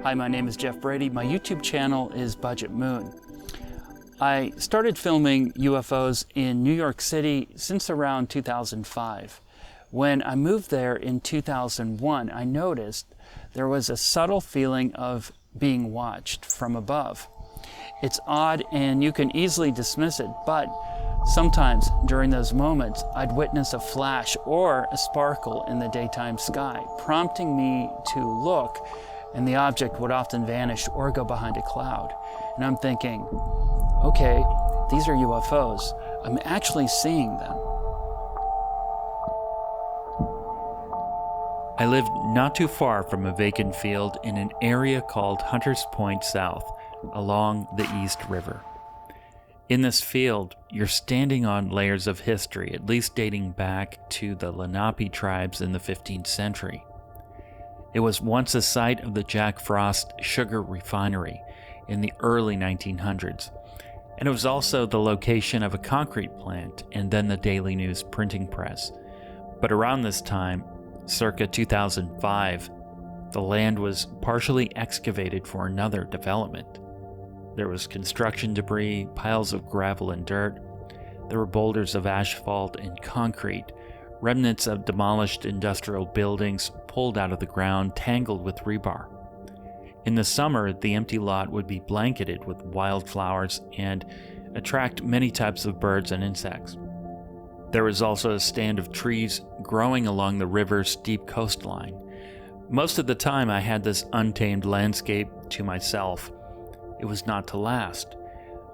Hi, my name is Jeff Brady. My YouTube channel is Budget Moon. I started filming UFOs in New York City since around 2005. When I moved there in 2001, I noticed there was a subtle feeling of being watched from above. It's odd and you can easily dismiss it, but sometimes during those moments, I'd witness a flash or a sparkle in the daytime sky, prompting me to look, and the object would often vanish or go behind a cloud. And I'm thinking, okay, these are UFOs. I'm actually seeing them. I lived not too far from a vacant field in an area called Hunters Point South, along the East River. In this field, you're standing on layers of history, at least dating back to the Lenape tribes in the 15th century. It was once a site of the Jack Frost sugar refinery in the early 1900s, and it was also the location of a concrete plant and then the Daily News printing press. But around this time, circa 2005, the land was partially excavated for another development. There was construction debris, piles of gravel and dirt. There were boulders of asphalt and concrete, remnants of demolished industrial buildings pulled out of the ground, tangled with rebar. In the summer, the empty lot would be blanketed with wildflowers and attract many types of birds and insects. There was also a stand of trees growing along the river's steep coastline. Most of the time, I had this untamed landscape to myself. It was not to last.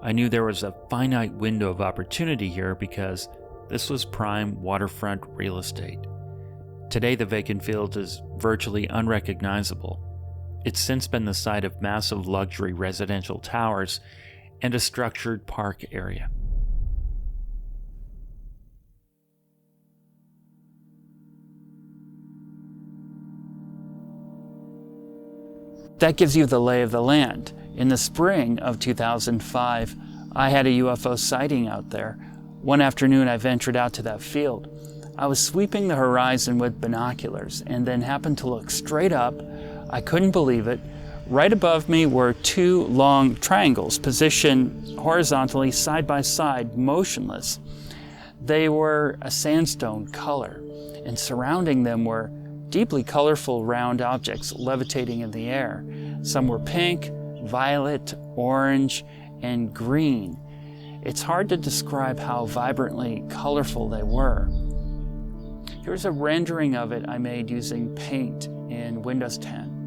I knew there was a finite window of opportunity here because this was prime waterfront real estate. Today, the vacant field is virtually unrecognizable. It's since been the site of massive luxury residential towers and a structured park area. That gives you the lay of the land. In the spring of 2005, I had a UFO sighting out there. One afternoon, I ventured out to that field. I was sweeping the horizon with binoculars and then happened to look straight up. I couldn't believe it. Right above me were two long triangles positioned horizontally side by side, motionless. They were a sandstone color, and surrounding them were deeply colorful round objects levitating in the air. Some were pink, violet, orange, and green. It's hard to describe how vibrantly colorful they were. Here's a rendering of it I made using paint in Windows 10.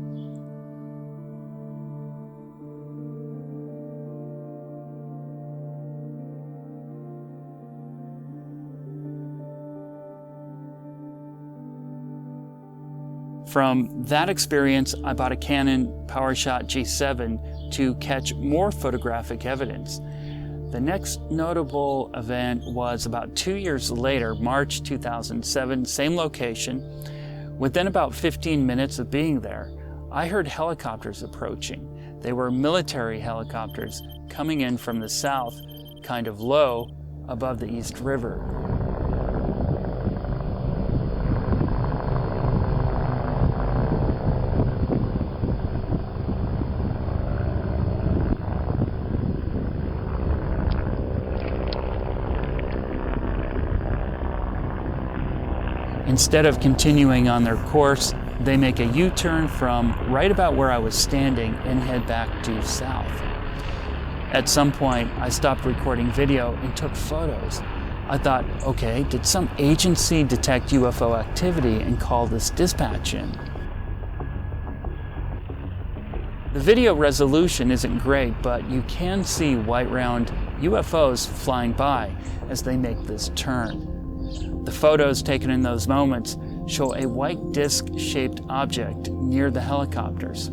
From that experience, I bought a Canon PowerShot G7 to catch more photographic evidence. The next notable event was about 2 years later, March 2007, same location. Within about 15 minutes of being there, I heard helicopters approaching. They were military helicopters coming in from the south, kind of low, above the East River. Instead of continuing on their course, they make a U-turn from right about where I was standing and head back due south. At some point, I stopped recording video and took photos. I thought, okay, did some agency detect UFO activity and call this dispatch in? The video resolution isn't great, but you can see white round UFOs flying by as they make this turn. The photos taken in those moments show a white disc-shaped object near the helicopters.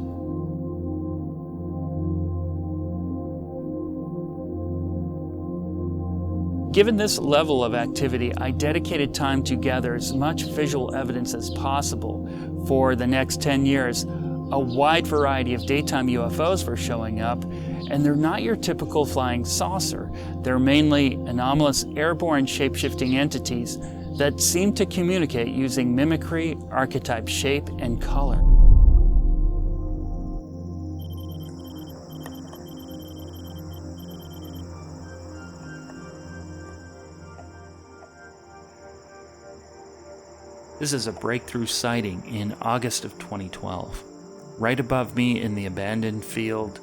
Given this level of activity, I dedicated time to gather as much visual evidence as possible. For the next 10 years, a wide variety of daytime UFOs were showing up, and they're not your typical flying saucer. They're mainly anomalous airborne shape-shifting entities that seem to communicate using mimicry, archetype shape, and color. This is a breakthrough sighting in August of 2012. Right above me in the abandoned field,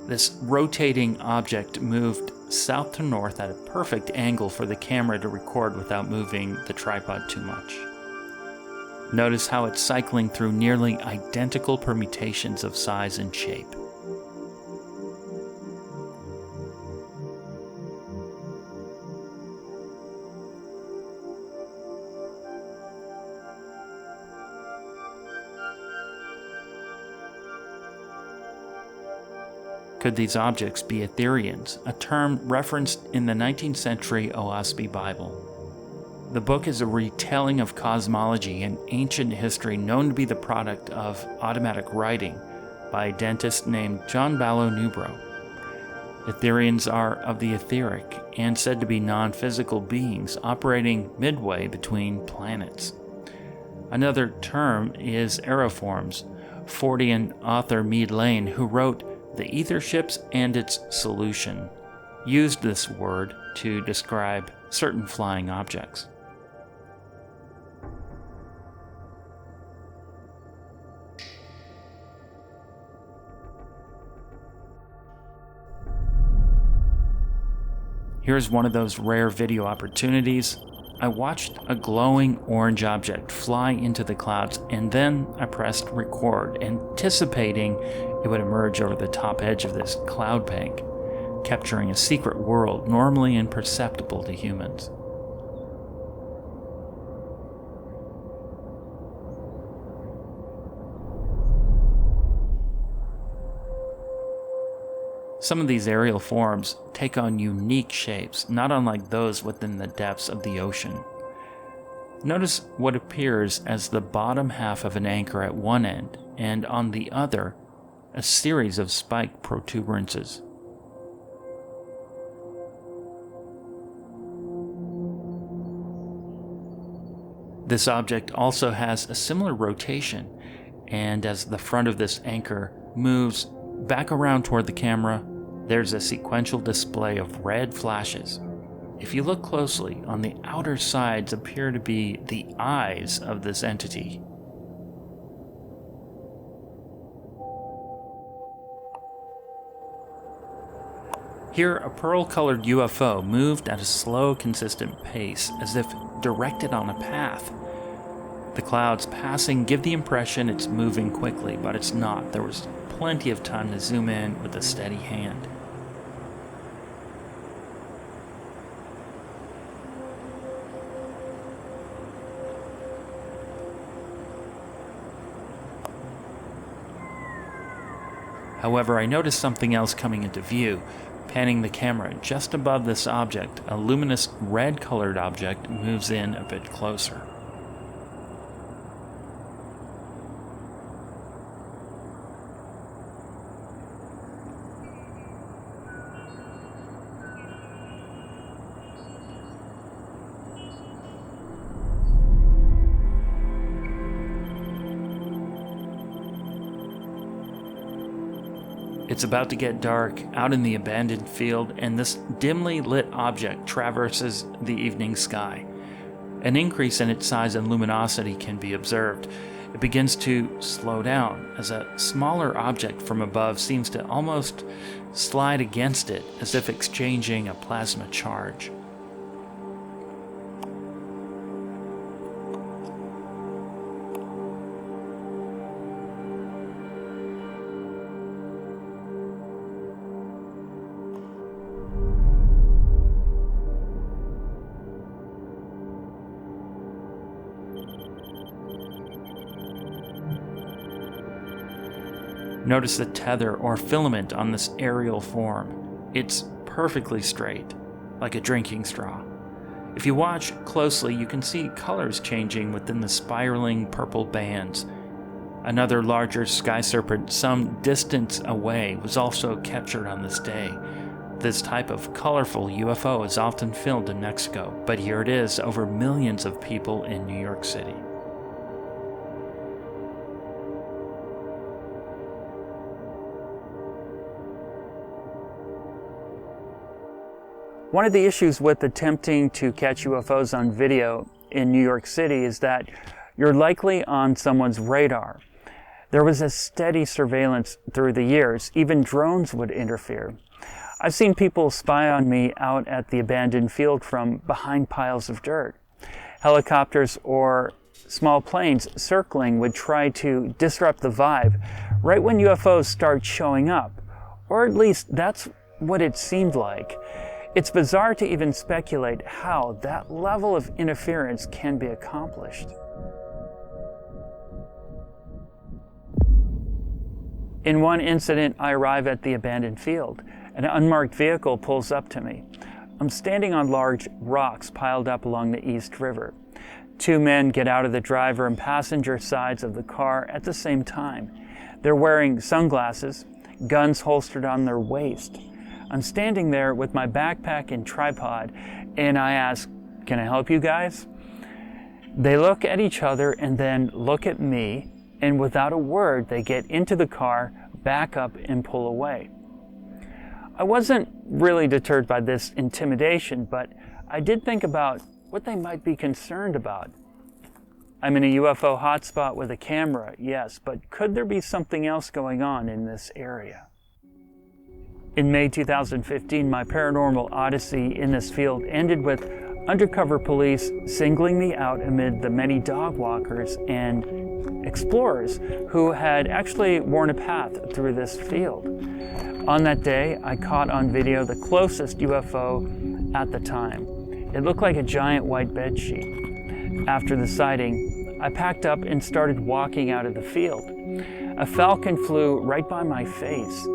this rotating object moved south to north at a perfect angle for the camera to record without moving the tripod too much. Notice how it's cycling through nearly identical permutations of size and shape. Could these objects be Etherians, a term referenced in the 19th century Oahspe Bible? The book is a retelling of cosmology and ancient history known to be the product of automatic writing by a dentist named John Ballow Newbrough. Etherians are of the etheric and said to be non-physical beings operating midway between planets. Another term is aeroforms. Fortean author Mead Lane, who wrote The Ether Ships and Its Solution, used this word to describe certain flying objects. Here's one of those rare video opportunities. I watched a glowing orange object fly into the clouds, and then I pressed record, anticipating it would emerge over the top edge of this cloud bank, capturing a secret world normally imperceptible to humans. Some of these aerial forms take on unique shapes, not unlike those within the depths of the ocean. Notice what appears as the bottom half of an anchor at one end, and on the other, a series of spiked protuberances. This object also has a similar rotation, and as the front of this anchor moves back around toward the camera, there's a sequential display of red flashes. If you look closely, on the outer sides appear to be the eyes of this entity. Here, a pearl-colored UFO moved at a slow, consistent pace, as if directed on a path. The clouds passing give the impression it's moving quickly, but it's not. There was plenty of time to zoom in with a steady hand. However, I noticed something else coming into view. Panning the camera just above this object, a luminous red-colored object moves in a bit closer. It's about to get dark out in the abandoned field, and this dimly lit object traverses the evening sky. An increase in its size and luminosity can be observed. It begins to slow down as a smaller object from above seems to almost slide against it, as if exchanging a plasma charge. Notice the tether or filament on this aerial form. It's perfectly straight, like a drinking straw. If you watch closely, you can see colors changing within the spiraling purple bands. Another larger sky serpent some distance away was also captured on this day. This type of colorful UFO is often filmed in Mexico, but here it is over millions of people in New York City. One of the issues with attempting to catch UFOs on video in New York City is that you're likely on someone's radar. There was a steady surveillance through the years. Even drones would interfere. I've seen people spy on me out at the abandoned field from behind piles of dirt. Helicopters or small planes circling would try to disrupt the vibe right when UFOs start showing up, or at least that's what it seemed like. It's bizarre to even speculate how that level of interference can be accomplished. In one incident, I arrive at the abandoned field. An unmarked vehicle pulls up to me. I'm standing on large rocks piled up along the East River. Two men get out of the driver and passenger sides of the car at the same time. They're wearing sunglasses, guns holstered on their waist. I'm standing there with my backpack and tripod, and I ask, "Can I help you guys?" They look at each other and then look at me, and without a word, they get into the car, back up, and pull away. I wasn't really deterred by this intimidation, but I did think about what they might be concerned about. I'm in a UFO hotspot with a camera, yes, but could there be something else going on in this area? In May 2015, my paranormal odyssey in this field ended with undercover police singling me out amid the many dog walkers and explorers who had actually worn a path through this field. On that day, I caught on video the closest UFO at the time. It looked like a giant white bedsheet. After the sighting, I packed up and started walking out of the field. A falcon flew right by my face,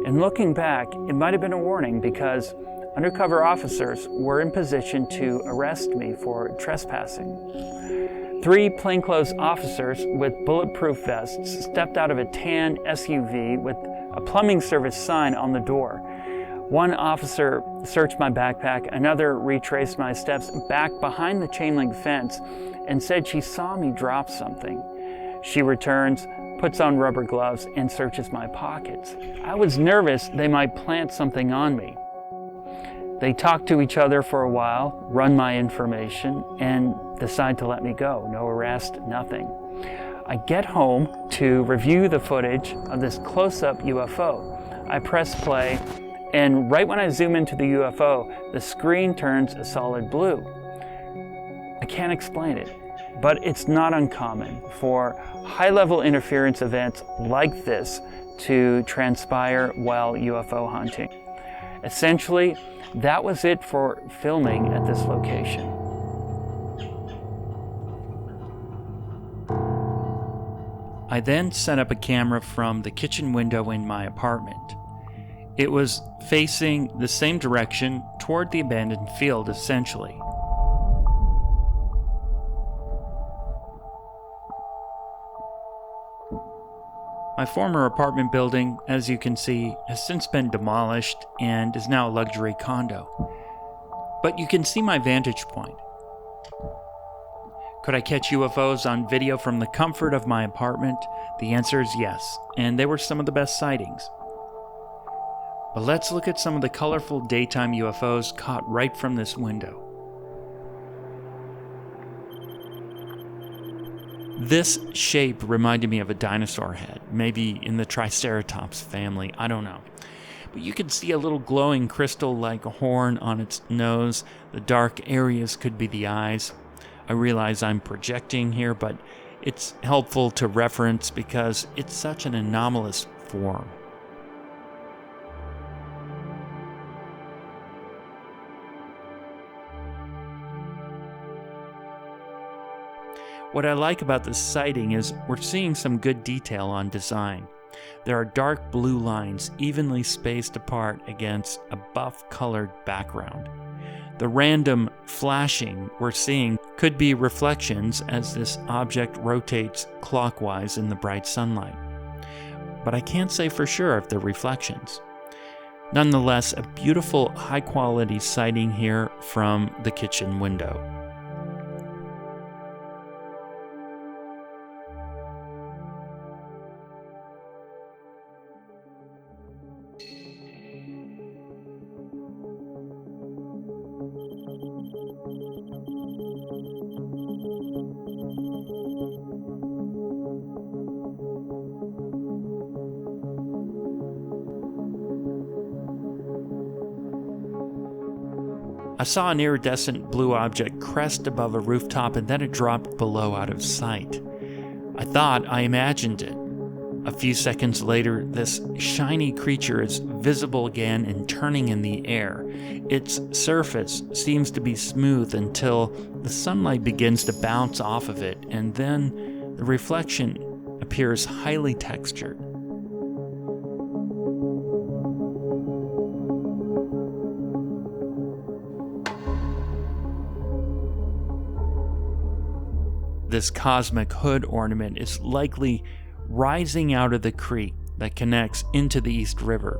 and looking back, it might have been a warning because undercover officers were in position to arrest me for trespassing. 3 plainclothes officers with bulletproof vests stepped out of a tan SUV with a plumbing service sign on the door. One officer searched my backpack, another retraced my steps back behind the chain link fence and said she saw me drop something. She returns, puts on rubber gloves, and searches my pockets. I was nervous they might plant something on me. They talk to each other for a while, run my information, and decide to let me go. No arrest, nothing. I get home to review the footage of this close-up UFO. I press play, and right when I zoom into the UFO, the screen turns a solid blue. I can't explain it, but it's not uncommon for high-level interference events like this to transpire while UFO hunting. Essentially, that was it for filming at this location. I then set up a camera from the kitchen window in my apartment. It was facing the same direction toward the abandoned field, essentially. My former apartment building, as you can see, has since been demolished and is now a luxury condo. But you can see my vantage point. Could I catch UFOs on video from the comfort of my apartment? The answer is yes, and they were some of the best sightings. But let's look at some of the colorful daytime UFOs caught right from this window. This shape reminded me of a dinosaur head, maybe in the Triceratops family, I don't know. But you can see a little glowing crystal-like horn on its nose. The dark areas could be the eyes. I realize I'm projecting here, but it's helpful to reference because it's such an anomalous form. What I like about this sighting is we're seeing some good detail on design. There are dark blue lines evenly spaced apart against a buff-colored background. The random flashing we're seeing could be reflections as this object rotates clockwise in the bright sunlight. But I can't say for sure if they're reflections. Nonetheless, a beautiful, high-quality sighting here from the kitchen window. I saw an iridescent blue object crest above a rooftop and then it dropped below out of sight. I thought I imagined it. A few seconds later, this shiny creature is visible again and turning in the air. Its surface seems to be smooth until the sunlight begins to bounce off of it, and then the reflection appears highly textured. This cosmic hood ornament is likely rising out of the creek that connects into the East River.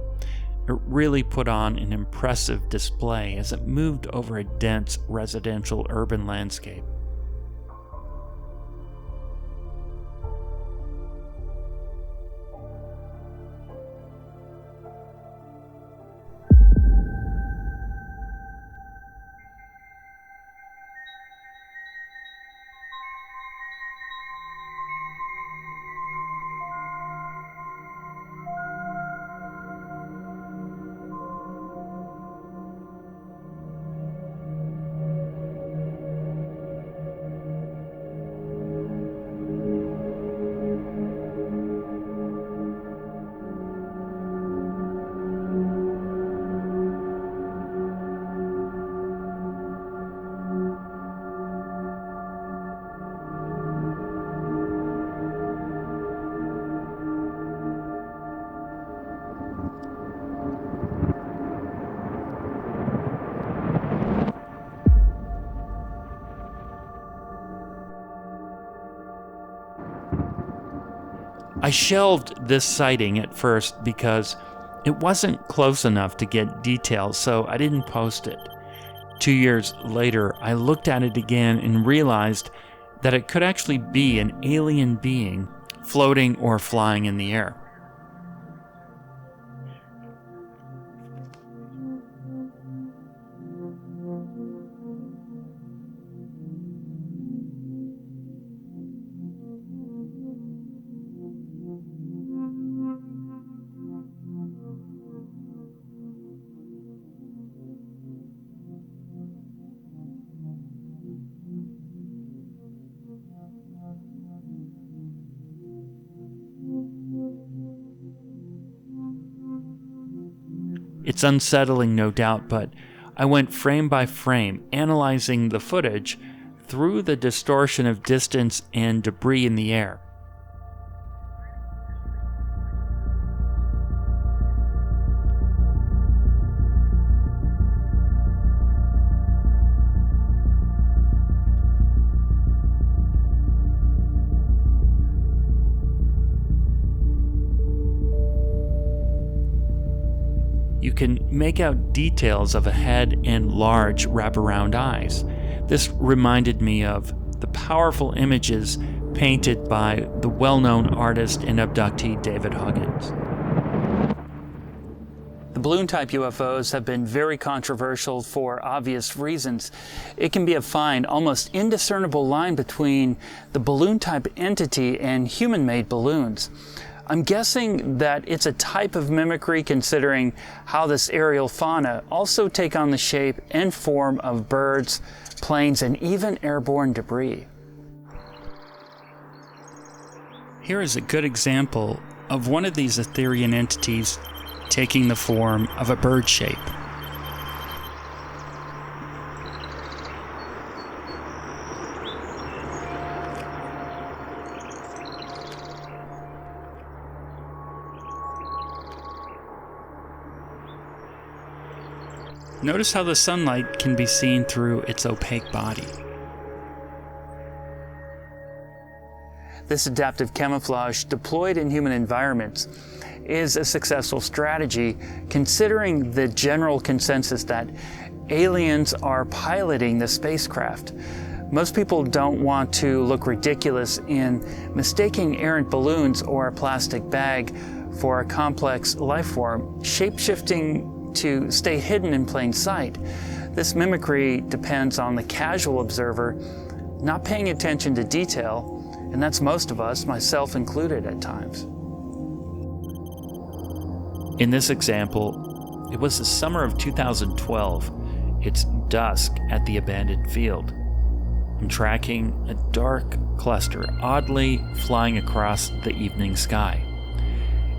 It really put on an impressive display as it moved over a dense residential urban landscape. I shelved this sighting at first because it wasn't close enough to get details, so I didn't post it. 2 years later, I looked at it again and realized that it could actually be an alien being floating or flying in the air. It's unsettling, no doubt, but I went frame by frame, analyzing the footage through the distortion of distance and debris in the air. You can make out details of a head and large wraparound eyes. This reminded me of the powerful images painted by the well-known artist and abductee David Huggins. The balloon-type UFOs have been very controversial for obvious reasons. It can be a fine, almost indiscernible line between the balloon-type entity and human-made balloons. I'm guessing that it's a type of mimicry considering how this aerial fauna also take on the shape and form of birds, planes, and even airborne debris. Here is a good example of one of these Etherian entities taking the form of a bird shape. Notice how the sunlight can be seen through its opaque body. This adaptive camouflage deployed in human environments is a successful strategy considering the general consensus that aliens are piloting the spacecraft. Most people don't want to look ridiculous in mistaking errant balloons or a plastic bag for a complex life form, shape-shifting to stay hidden in plain sight. This mimicry depends on the casual observer not paying attention to detail, and that's most of us, myself included at times. In this example, it was the summer of 2012. It's dusk at the abandoned field. I'm tracking a dark cluster oddly flying across the evening sky.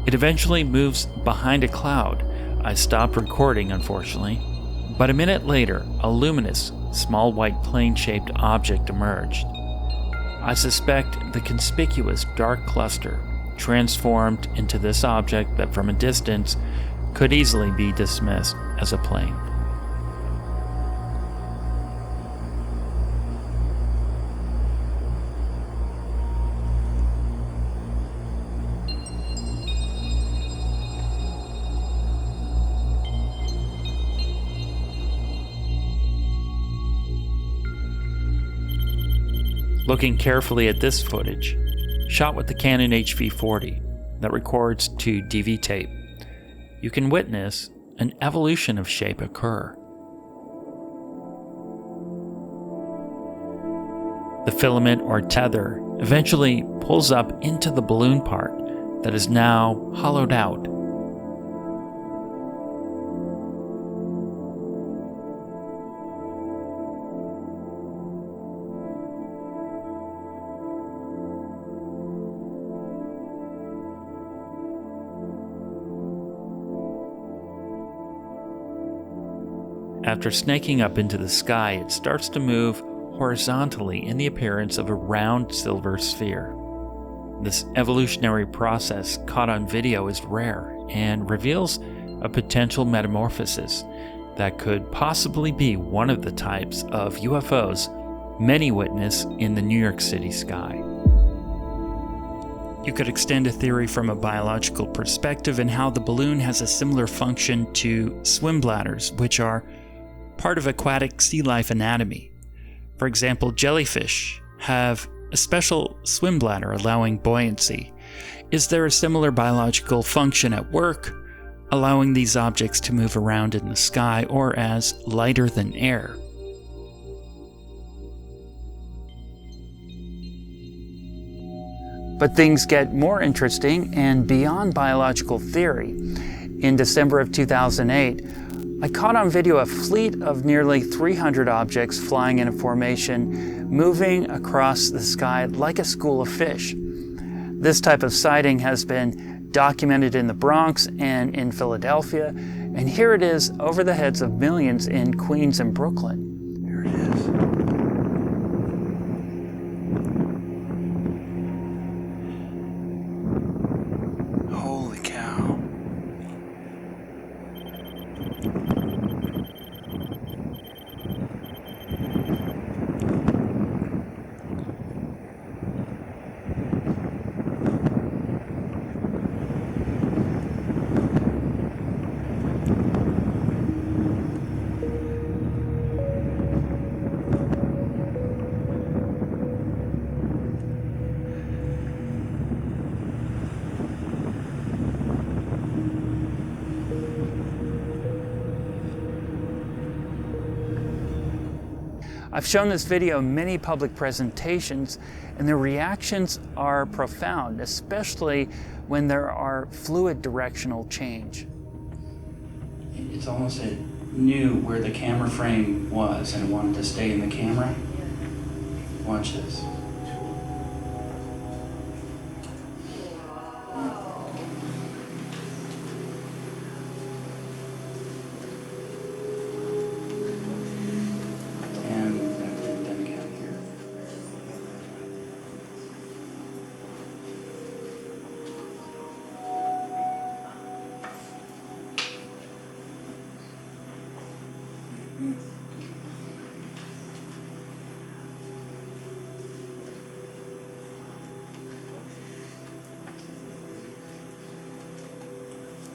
It eventually moves behind a cloud. I stopped recording, unfortunately, but a minute later, a luminous, small white plane-shaped object emerged. I suspect the conspicuous dark cluster transformed into this object that from a distance could easily be dismissed as a plane. Looking carefully at this footage, shot with the Canon HV40 that records to DV tape, you can witness an evolution of shape occur. The filament or tether eventually pulls up into the balloon part that is now hollowed out. After snaking up into the sky, it starts to move horizontally in the appearance of a round silver sphere. This evolutionary process caught on video is rare and reveals a potential metamorphosis that could possibly be one of the types of UFOs many witness in the New York City sky. You could extend a theory from a biological perspective in how the balloon has a similar function to swim bladders, which are part of aquatic sea life anatomy. For example, jellyfish have a special swim bladder allowing buoyancy. Is there a similar biological function at work, allowing these objects to move around in the sky or as lighter than air? But things get more interesting and beyond biological theory. In December of 2008, I caught on video a fleet of nearly 300 objects flying in a formation, moving across the sky like a school of fish. This type of sighting has been documented in the Bronx and in Philadelphia, and here it is over the heads of millions in Queens and Brooklyn. There it is. Holy cow. I've shown this video in many public presentations, and the reactions are profound, especially when there are fluid directional change. It's almost it knew where the camera frame was and it wanted to stay in the camera. Watch this.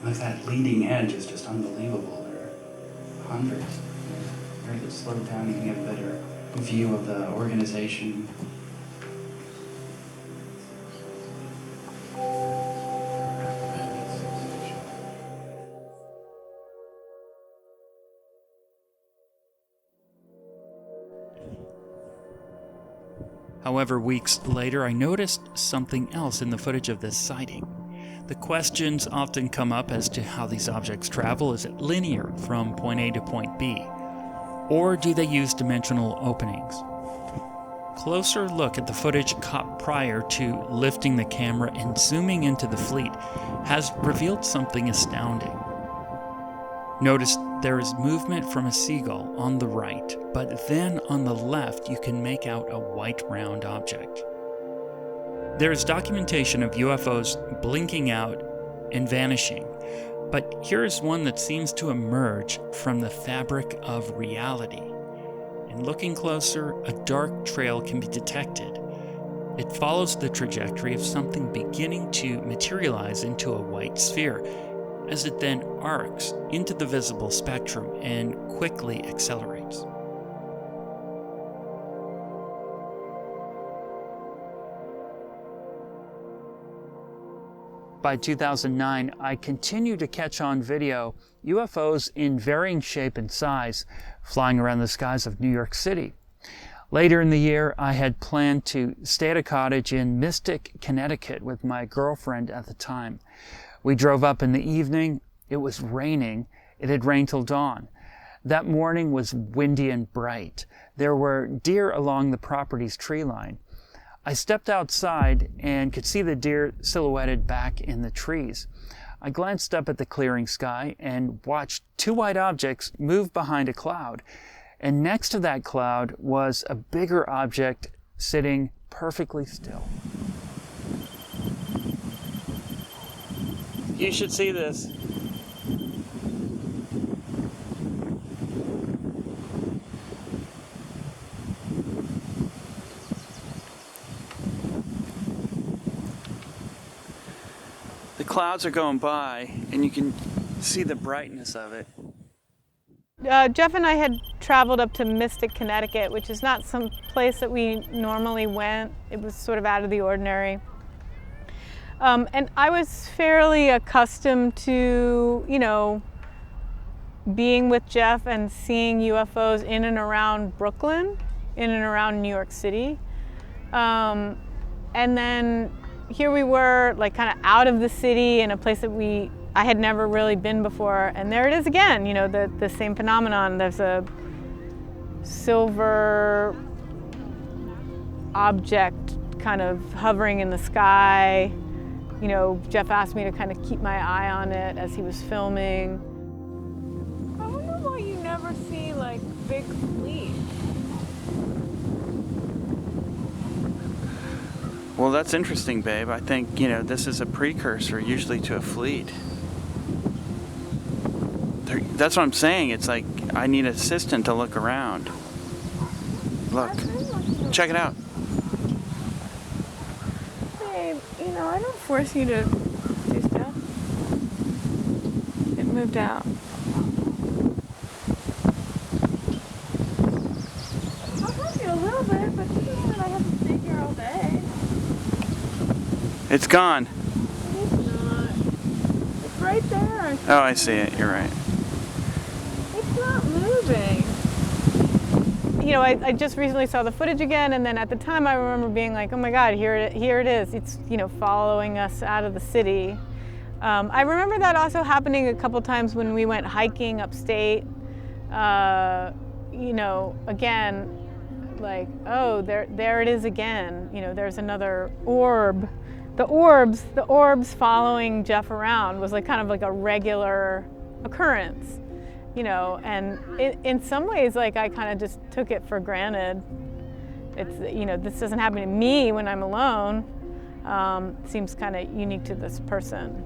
Like that leading edge is just unbelievable. There are hundreds. Very to slow down, you can get a better view of the organization. However, weeks later, I noticed something else in the footage of this sighting. The questions often come up as to how these objects travel. Is it linear from point A to point B? Or do they use dimensional openings? Closer look at the footage caught prior to lifting the camera and zooming into the fleet has revealed something astounding. Notice there is movement from a seagull on the right, but then on the left you can make out a white round object. There is documentation of UFOs blinking out and vanishing, but here is one that seems to emerge from the fabric of reality. And looking closer, a dark trail can be detected. It follows the trajectory of something beginning to materialize into a white sphere, as it then arcs into the visible spectrum and quickly accelerates. By 2009, I continued to catch on video UFOs in varying shape and size flying around the skies of New York City. Later in the year, I had planned to stay at a cottage in Mystic, Connecticut with my girlfriend at the time. We drove up in the evening. It was raining. It had rained till dawn. That morning was windy and bright. There were deer along the property's tree line. I stepped outside and could see the deer silhouetted back in the trees. I glanced up at the clearing sky and watched two white objects move behind a cloud. And next to that cloud was a bigger object sitting perfectly still. You should see this. The clouds are going by, and you can see the brightness of it. Jeff and I had traveled up to Mystic, Connecticut, which is not some place that we normally went. It was sort of out of the ordinary. And I was fairly accustomed to, being with Jeff and seeing UFOs in and around Brooklyn, in and around New York City. And then here we were, like, kind of out of the city in a place that I had never really been before, and there it is again, the same phenomenon. There's a silver object kind of hovering in the sky. Jeff asked me to kind of keep my eye on it as he was filming. I wonder why you never see, like, big fleets. Well, that's interesting, babe. I think, this is a precursor usually to a fleet. That's what I'm saying. It's like I need an assistant to look around. Look. Check it out. Babe, I don't force you to do stuff. It moved out. I'll help you a little bit, but you know that I have to stay here all day. It's gone. It's not. It's right there. Oh, I see it. You're right. It's not moving. I just recently saw the footage again, and then at the time I remember being like, oh my God, here it is. It's, following us out of the city. I remember that also happening a couple times when we went hiking upstate. Again, like, oh, there it is again. There's another orb. The orbs following Jeff around was like kind of like a regular occurrence. And in some ways, like, I kind of just took it for granted. It's, this doesn't happen to me when I'm alone. Seems kind of unique to this person.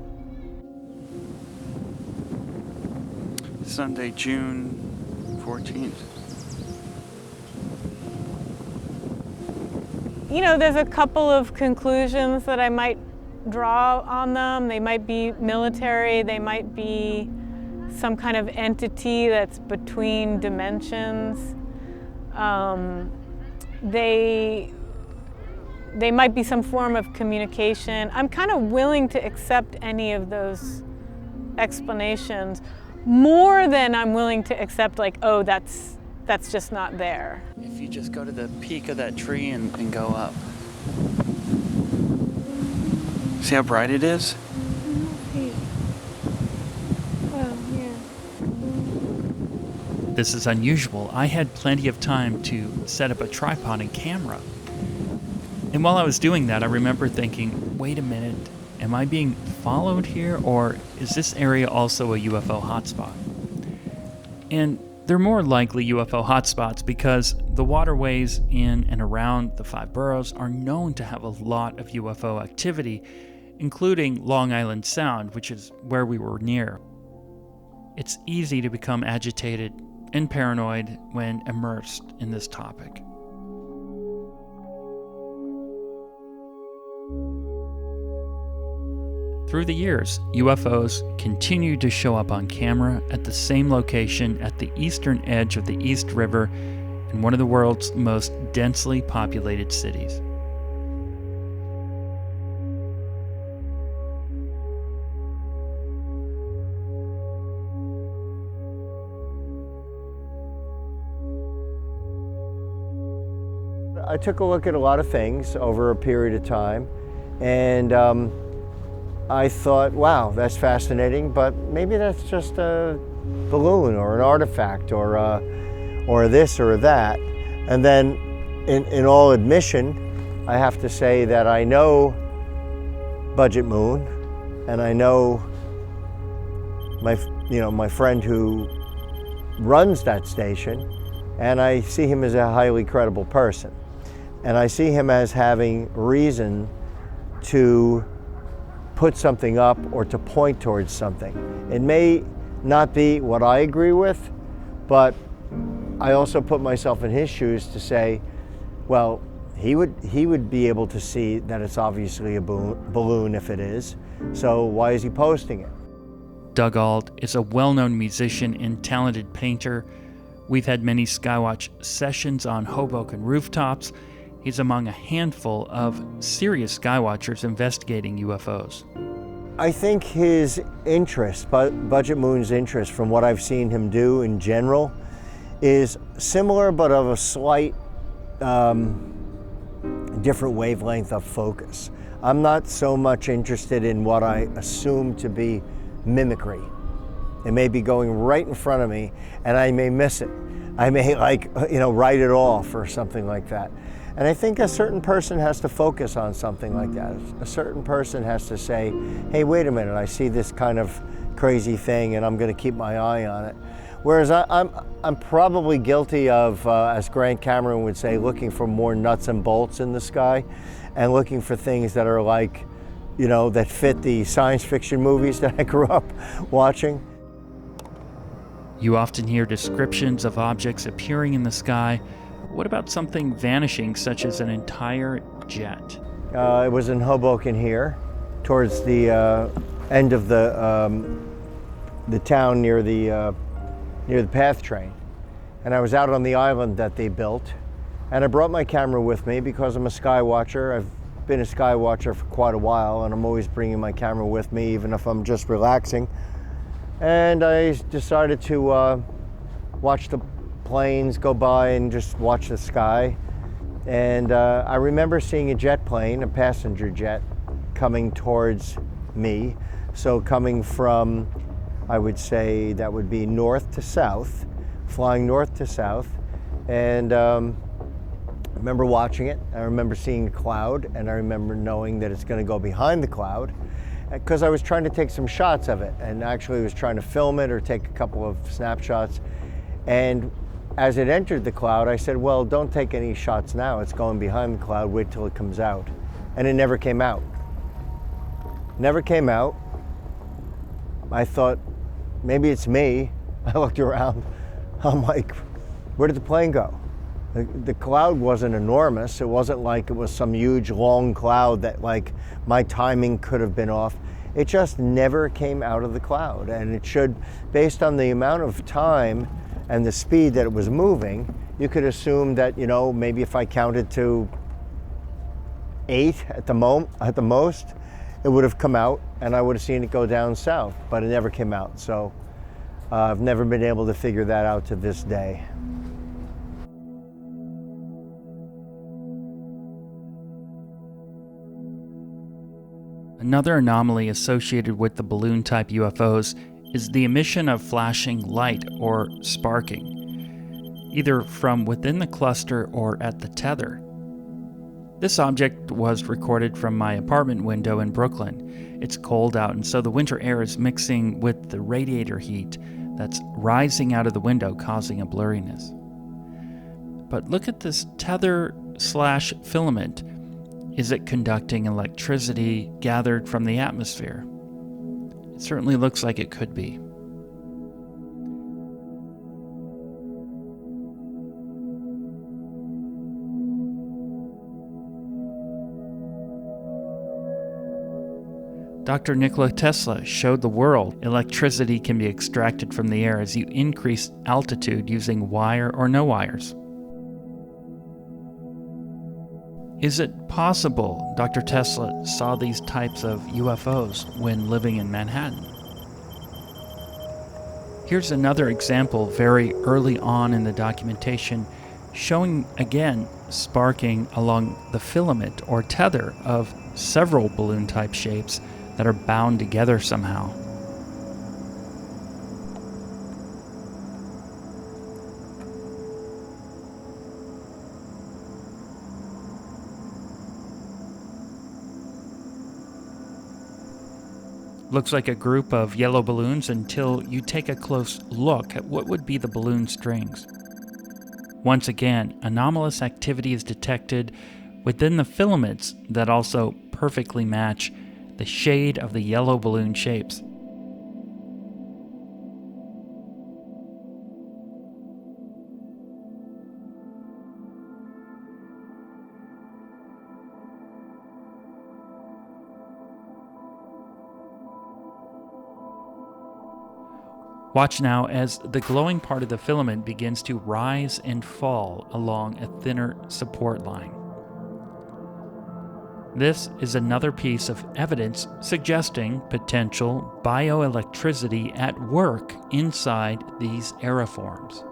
Sunday, June 14th. There's a couple of conclusions that I might draw on them. They might be military, they might be some kind of entity that's between dimensions. They might be some form of communication. I'm kind of willing to accept any of those explanations more than I'm willing to accept, like, oh, that's just not there. If you just go to the peak of that tree and go up. See how bright it is? this is unusual, I had plenty of time to set up a tripod and camera. And while I was doing that, I remember thinking, wait a minute, am I being followed here, or is this area also a UFO hotspot? And they're more likely UFO hotspots because the waterways in and around the 5 boroughs are known to have a lot of UFO activity, including Long Island Sound, which is where we were near. It's easy to become agitated and paranoid when immersed in this topic. Through the years, UFOs continued to show up on camera at the same location at the eastern edge of the East River in one of the world's most densely populated cities. I took a look at a lot of things over a period of time, and I thought, wow, that's fascinating, but maybe that's just a balloon or an artifact or this or that. And then in all admission, I have to say that I know Budget Moon, and I know my friend who runs that station, and I see him as a highly credible person. And I see him as having reason to put something up or to point towards something. It may not be what I agree with, but I also put myself in his shoes to say, well, he would be able to see that it's obviously a balloon if it is, so why is he posting it? Doug Auld is a well-known musician and talented painter. We've had many Skywatch sessions on Hoboken rooftops. He's among a handful of serious Skywatchers investigating UFOs. I think his interest, Budget Moon's interest, from what I've seen him do in general, is similar but of a slight different wavelength of focus. I'm not so much interested in what I assume to be mimicry. It may be going right in front of me and I may miss it. I may write it off or something like that. And I think a certain person has to focus on something like that. A certain person has to say, hey, wait a minute, I see this kind of crazy thing and I'm going to keep my eye on it. Whereas I'm probably guilty of, as Grant Cameron would say, looking for more nuts and bolts in the sky and looking for things that are like, that fit the science fiction movies that I grew up watching. You often hear descriptions of objects appearing in the sky. What about something vanishing, such as an entire jet? It was in Hoboken here, towards the end of the town near the PATH train. And I was out on the island that they built, and I brought my camera with me because I'm a Skywatcher. I've been a Skywatcher for quite a while, and I'm always bringing my camera with me, even if I'm just relaxing. And I decided to watch the planes go by and just watch the sky. And I remember seeing a jet plane, a passenger jet, coming towards me. So coming from, I would say that would be north to south, flying north to south. And I remember watching it. I remember seeing the cloud, and I remember knowing that it's going to go behind the cloud, because I was trying to take some shots of it, and actually was trying to film it or take a couple of snapshots. And as it entered the cloud, I said, well, don't take any shots now. It's going behind the cloud. Wait till it comes out. And it never came out. Never came out. I thought, maybe it's me. I looked around. I'm like, where did the plane go? The cloud wasn't enormous. It wasn't like it was some huge, long cloud that like my timing could have been off. It just never came out of the cloud. And it should, based on the amount of time and the speed that it was moving, you could assume that, maybe if I counted to 8 at the most, it would have come out and I would have seen it go down south, but it never came out. So I've never been able to figure that out to this day. Another anomaly associated with the balloon-type UFOs is the emission of flashing light or sparking. either from within the cluster or at the tether. This object was recorded from my apartment window in Brooklyn. It's cold out, and so the winter air is mixing with the radiator heat that's rising out of the window, causing a blurriness. But look at this tether/filament. Is it conducting electricity gathered from the atmosphere? It certainly looks like it could be. Dr. Nikola Tesla showed the world electricity can be extracted from the air as you increase altitude using wire or no wires. Is it possible Dr. Tesla saw these types of UFOs when living in Manhattan? Here's another example very early on in the documentation, showing again sparking along the filament or tether of several balloon-type shapes that are bound together somehow. Looks like a group of yellow balloons until you take a close look at what would be the balloon strings. Once again, anomalous activity is detected within the filaments that also perfectly match the shade of the yellow balloon shapes. Watch now as the glowing part of the filament begins to rise and fall along a thinner support line. This is another piece of evidence suggesting potential bioelectricity at work inside these aeroforms.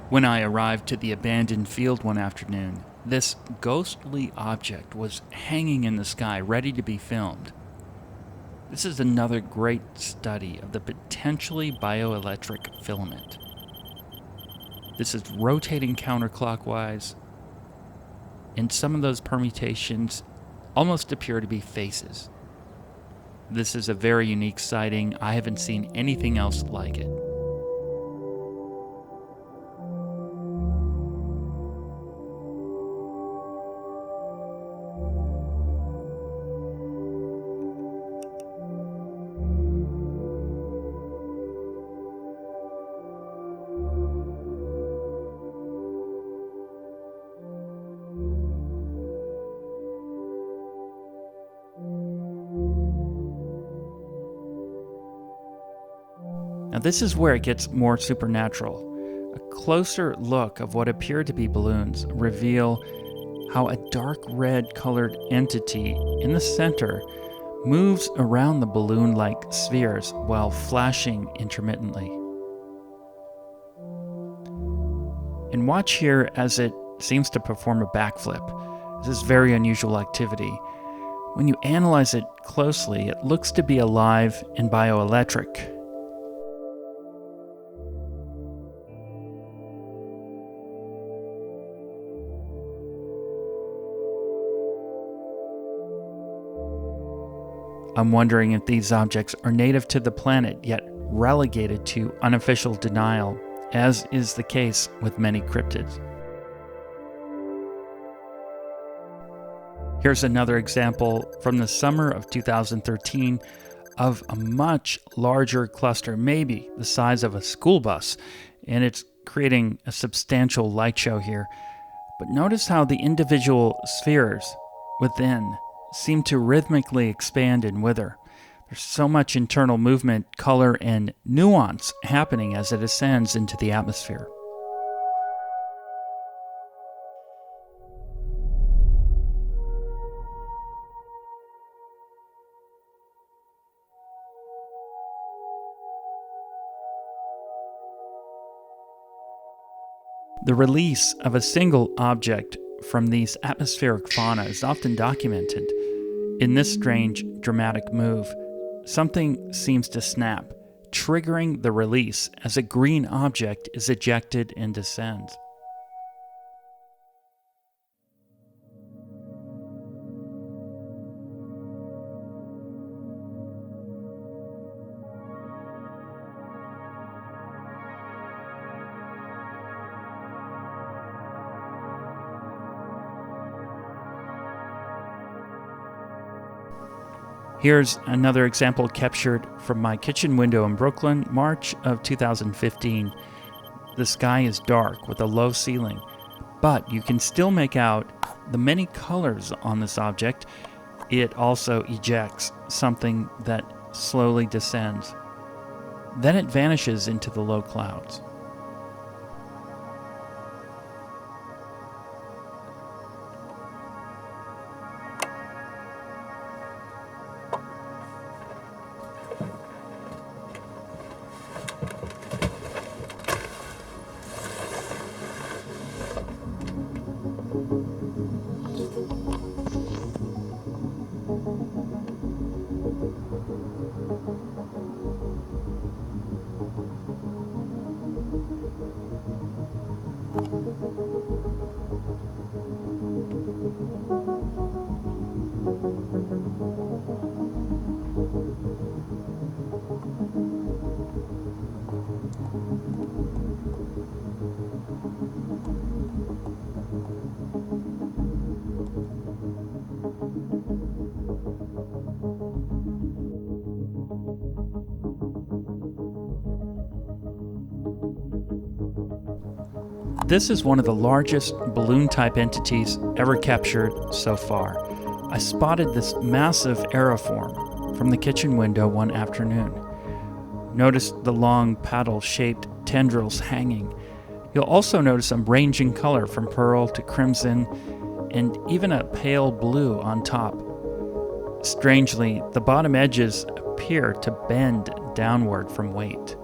When I arrived to the abandoned field one afternoon, this ghostly object was hanging in the sky, ready to be filmed. This is another great study of the potentially bioelectric filament. This is rotating counterclockwise, and some of those permutations almost appear to be faces. This is a very unique sighting. I haven't seen anything else like it. Now this is where it gets more supernatural. A closer look of what appear to be balloons reveal how a dark red colored entity in the center moves around the balloon-like spheres while flashing intermittently. And watch here as it seems to perform a backflip. This is very unusual activity. When you analyze it closely, it looks to be alive and bioelectric. I'm wondering if these objects are native to the planet, yet relegated to unofficial denial, as is the case with many cryptids. Here's another example from the summer of 2013 of a much larger cluster, maybe the size of a school bus, and it's creating a substantial light show here. But notice how the individual spheres within seem to rhythmically expand and wither. There's so much internal movement, color, and nuance happening as it ascends into the atmosphere. The release of a single object from these atmospheric fauna is often documented. In this strange, dramatic move, something seems to snap, triggering the release as a green object is ejected and descends. Here's another example captured from my kitchen window in Brooklyn, March of 2015. The sky is dark with a low ceiling, but you can still make out the many colors on this object. It also ejects something that slowly descends. Then it vanishes into the low clouds. This is one of the largest balloon-type entities ever captured so far. I spotted this massive aeroform from the kitchen window one afternoon. Notice the long paddle-shaped tendrils hanging. You'll also notice some ranging color from pearl to crimson and even a pale blue on top. Strangely, the bottom edges appear to bend downward from weight.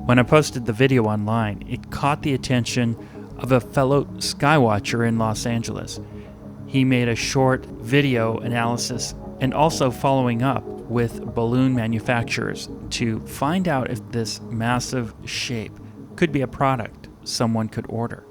When I posted the video online, it caught the attention of a fellow Skywatcher in Los Angeles. He made a short video analysis and also following up with balloon manufacturers to find out if this massive shape could be a product someone could order.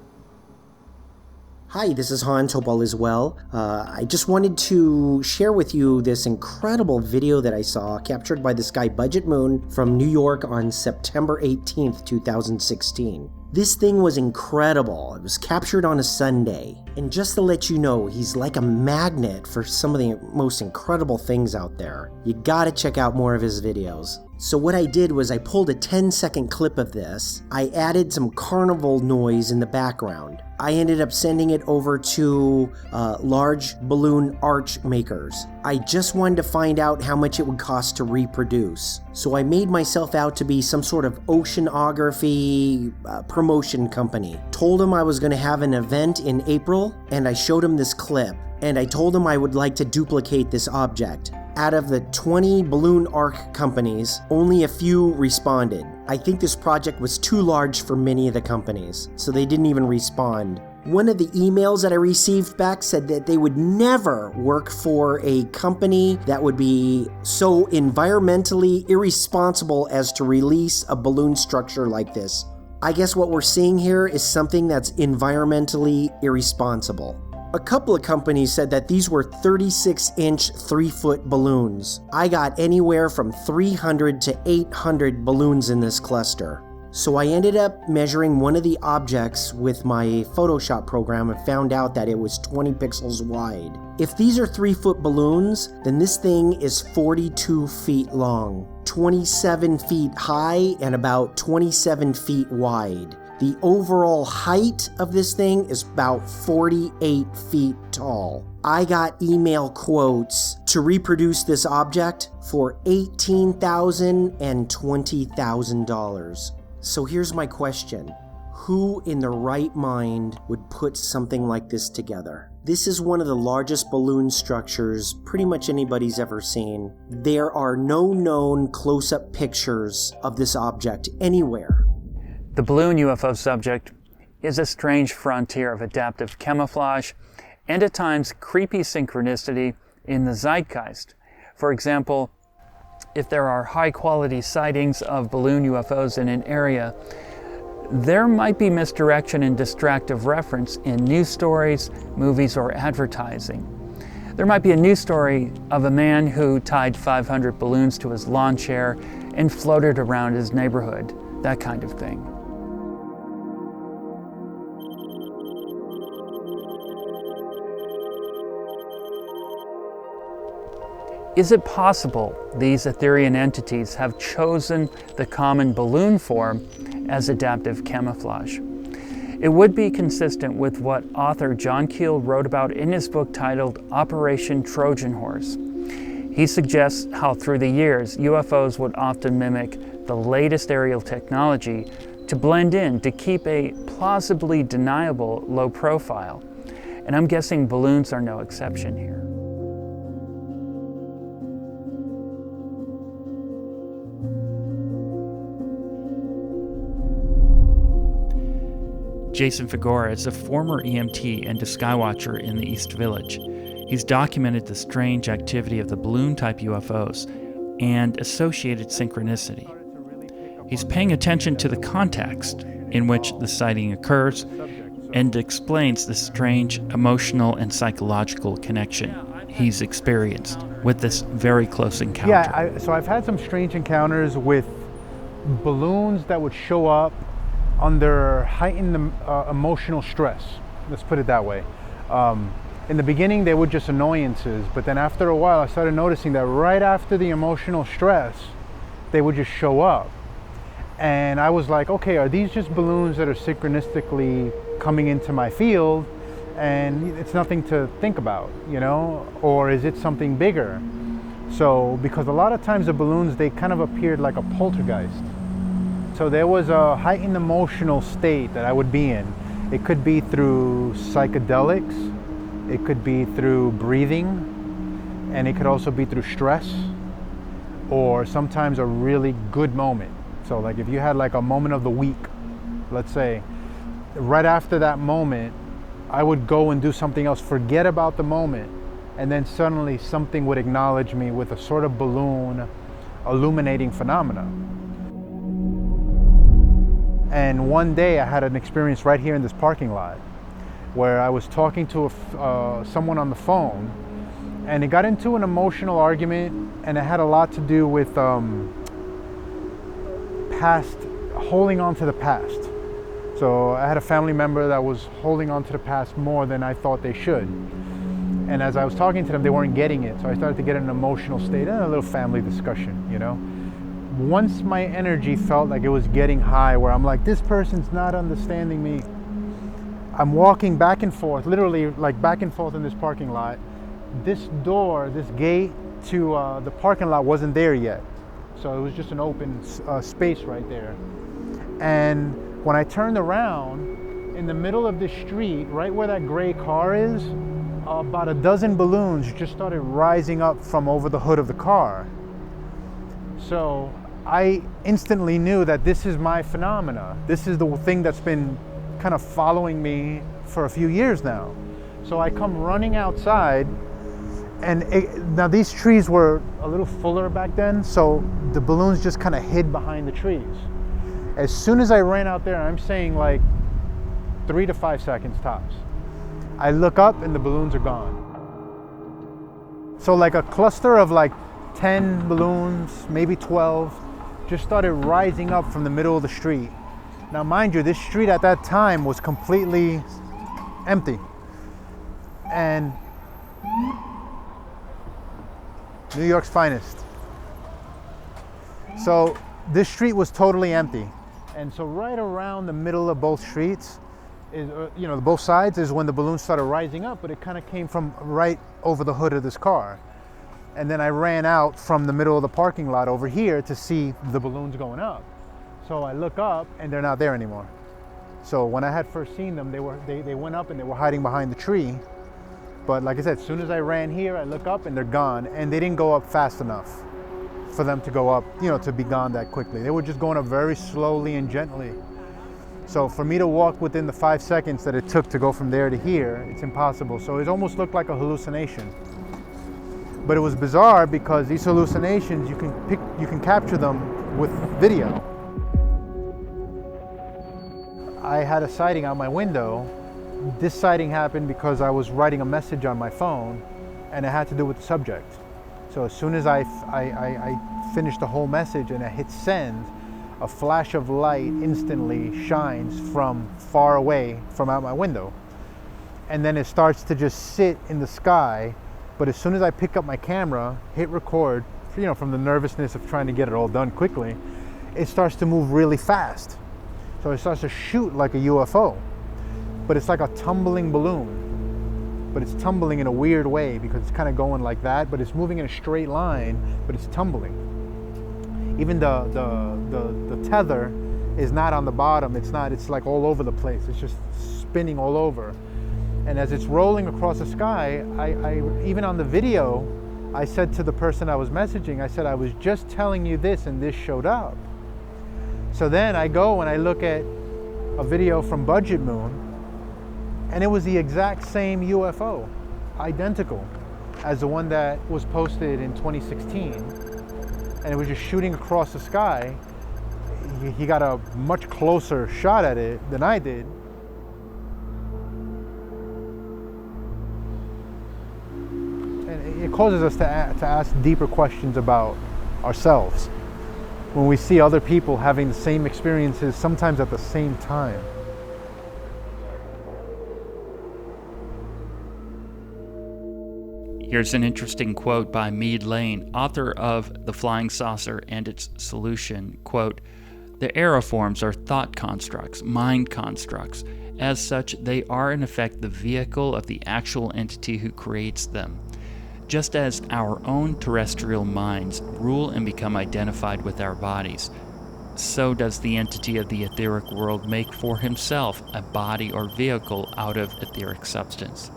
Hi, this is Han Topal as well. I just wanted to share with you this incredible video that I saw captured by the Sky budgetmoon from New York on September 18th, 2016. This thing was incredible. It was captured on a Sunday. And just to let you know, he's like a magnet for some of the most incredible things out there. You gotta check out more of his videos. So what I did was I pulled a 10-second clip of this. I added some carnival noise in the background. I ended up sending it over to large balloon arch makers. I just wanted to find out how much it would cost to reproduce. So I made myself out to be some sort of oceanography promotion company. Told them I was going to have an event in April, and I showed them this clip. And I told them I would like to duplicate this object. Out of the 20 balloon arc companies, only a few responded. I think this project was too large for many of the companies, so they didn't even respond. One of the emails that I received back said that they would never work for a company that would be so environmentally irresponsible as to release a balloon structure like this. I guess what we're seeing here is something that's environmentally irresponsible. A couple of companies said that these were 36-inch 3-foot balloons. I got anywhere from 300 to 800 balloons in this cluster. So I ended up measuring one of the objects with my Photoshop program and found out that it was 20 pixels wide. If these are 3-foot balloons, then this thing is 42 feet long, 27 feet high, and about 27 feet wide. The overall height of this thing is about 48 feet tall. I got email quotes to reproduce this object for $18,000 and $20,000. So here's my question. Who in their right mind would put something like this together? This is one of the largest balloon structures pretty much anybody's ever seen. There are no known close-up pictures of this object anywhere. The balloon UFO subject is a strange frontier of adaptive camouflage and at times creepy synchronicity in the zeitgeist. For example, if there are high-quality sightings of balloon UFOs in an area, there might be misdirection and distractive reference in news stories, movies, or advertising. There might be a news story of a man who tied 500 balloons to his lawn chair and floated around his neighborhood, that kind of thing. Is it possible these Etherian entities have chosen the common balloon form as adaptive camouflage? It would be consistent with what author John Keel wrote about in his book titled Operation Trojan Horse. He suggests how through the years, UFOs would often mimic the latest aerial technology to blend in to keep a plausibly deniable low profile. And I'm guessing balloons are no exception here. Jason Figura is a former EMT and a Skywatcher in the East Village. He's documented the strange activity of the balloon-type UFOs and associated synchronicity. He's paying attention to the context in which the sighting occurs and explains the strange emotional and psychological connection he's experienced with this very close encounter. Yeah, so I've had some strange encounters with balloons that would show up under heightened emotional stress. Let's put it that way. In the beginning, they were just annoyances, but then after a while, I started noticing that right after the emotional stress, they would just show up. And I was like, okay, are these just balloons that are synchronistically coming into my field and it's nothing to think about, you know? Or is it something bigger? So, because a lot of times the balloons, they kind of appeared like a poltergeist. So there was a heightened emotional state that I would be in. It could be through psychedelics, it could be through breathing, and it could also be through stress, or sometimes a really good moment. So like if you had like a moment of the week, let's say, right after that moment, I would go and do something else, forget about the moment, and then suddenly something would acknowledge me with a sort of balloon illuminating phenomena. And one day I had an experience right here in this parking lot where I was talking to someone on the phone, and it got into an emotional argument, and it had a lot to do with holding on to the past. So I had a family member that was holding on to the past more than I thought they should. And as I was talking to them, they weren't getting it. So I started to get in an emotional state and a little family discussion, you know. Once my energy felt like it was getting high, where I'm like, this person's not understanding me, I'm walking back and forth, literally like back and forth in this parking lot. This door, this gate to the parking lot wasn't there yet. So it was just an open space right there. And when I turned around, in the middle of the street, right where that gray car is, about a dozen balloons just started rising up from over the hood of the car. So I instantly knew that this is my phenomena. This is the thing that's been kind of following me for a few years now. So I come running outside, and now these trees were a little fuller back then, so the balloons just kind of hid behind the trees. As soon as I ran out there, I'm saying like 3 to 5 seconds tops, I look up and the balloons are gone. So like a cluster of like 10 balloons, maybe 12, just started rising up from the middle of the street. Now mind you, this street at that time was completely empty. And New York's finest. So this street was totally empty. And so right around the middle of both streets, is, both sides is when the balloons started rising up, but it kind of came from right over the hood of this car. And then I ran out from the middle of the parking lot over here to see the balloons going up. So I look up and they're not there anymore. So when I had first seen them, they went up and they were hiding behind the tree. But like I said, as soon as I ran here, I look up and they're gone, and they didn't go up fast enough for them to go up, to be gone that quickly. They were just going up very slowly and gently. So for me to walk within the 5 seconds that it took to go from there to here, it's impossible. So it almost looked like a hallucination. But it was bizarre because these hallucinations, you can capture them with video. I had a sighting out my window. This sighting happened because I was writing a message on my phone and it had to do with the subject. So as soon as I finished the whole message and I hit send, a flash of light instantly shines from far away from out my window. And then it starts to just sit in the sky. But as soon as I pick up my camera, hit record, from the nervousness of trying to get it all done quickly, it starts to move really fast. So it starts to shoot like a UFO. But it's like a tumbling balloon. But it's tumbling in a weird way because it's kind of going like that, but it's moving in a straight line, but it's tumbling. Even the tether is not on the bottom. It's like all over the place. It's just spinning all over. And as it's rolling across the sky, I even on the video, I said to the person I was messaging, I said, I was just telling you this and this showed up. So then I go and I look at a video from Budget Moon, and it was the exact same UFO, identical as the one that was posted in 2016. And it was just shooting across the sky. He got a much closer shot at it than I did. And it causes us to ask deeper questions about ourselves when we see other people having the same experiences, sometimes at the same time. Here's an interesting quote by Mead Lane, author of The Flying Saucer and Its Solution. Quote, "The aeroforms are thought constructs, mind constructs. As such, they are in effect the vehicle of the actual entity who creates them. Just as our own terrestrial minds rule and become identified with our bodies, so does the entity of the etheric world make for himself a body or vehicle out of etheric substance.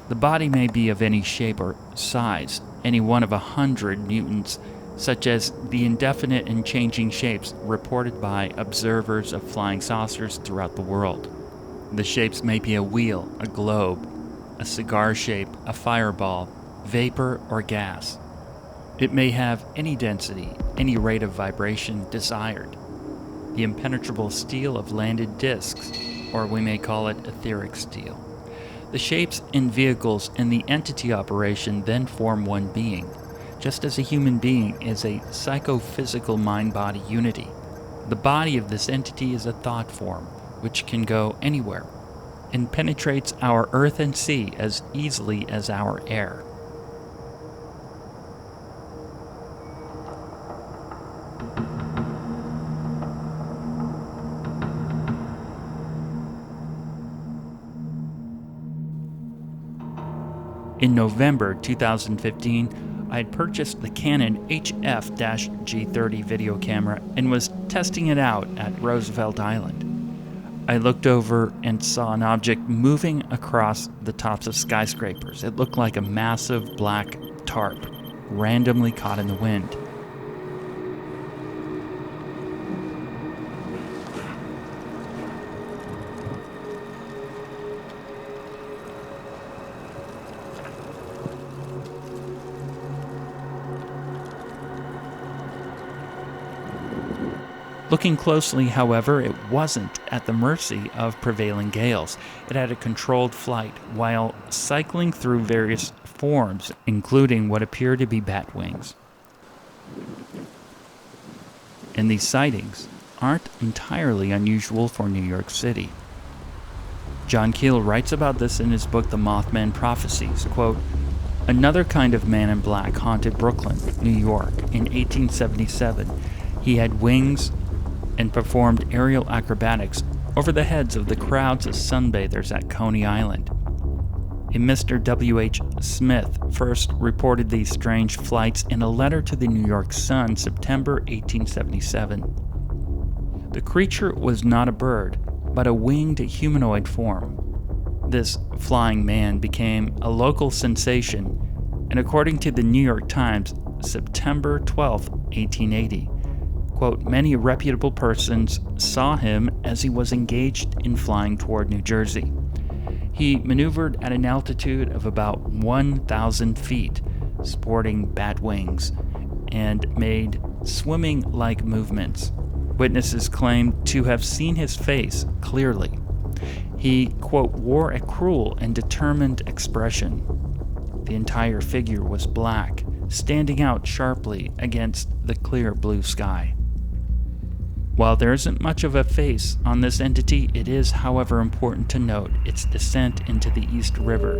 The body may be of any shape or size, any one of 100 mutants, such as the indefinite and changing shapes reported by observers of flying saucers throughout the world. The shapes may be a wheel, a globe, a cigar shape, a fireball, vapor, or gas. It may have any density, any rate of vibration desired. The impenetrable steel of landed discs, or we may call it etheric steel. The shapes and vehicles in the entity operation then form one being, just as a human being is a psychophysical mind-body unity. The body of this entity is a thought form, which can go anywhere, and penetrates our earth and sea as easily as our air. In November 2015, I had purchased the Canon HF-G30 video camera and was testing it out at Roosevelt Island. I looked over and saw an object moving across the tops of skyscrapers. It looked like a massive black tarp, randomly caught in the wind. Looking closely, however, it wasn't at the mercy of prevailing gales. It had a controlled flight while cycling through various forms, including what appear to be bat wings. And these sightings aren't entirely unusual for New York City. John Keel writes about this in his book, The Mothman Prophecies. Quote, "Another kind of man in black haunted Brooklyn, New York, in 1877. He had wings and performed aerial acrobatics over the heads of the crowds of sunbathers at Coney Island. A Mr. W.H. Smith first reported these strange flights in a letter to the New York Sun, September 1877. The creature was not a bird, but a winged humanoid form. This flying man became a local sensation, and according to the New York Times, September 12, 1880, quote, many reputable persons saw him as he was engaged in flying toward New Jersey. He maneuvered at an altitude of about 1,000 feet, sporting bat wings, and made swimming-like movements. Witnesses claimed to have seen his face clearly. He, quote, wore a cruel and determined expression. The entire figure was black, standing out sharply against the clear blue sky. While there isn't much of a face on this entity, it is, however, important to note its descent into the East River.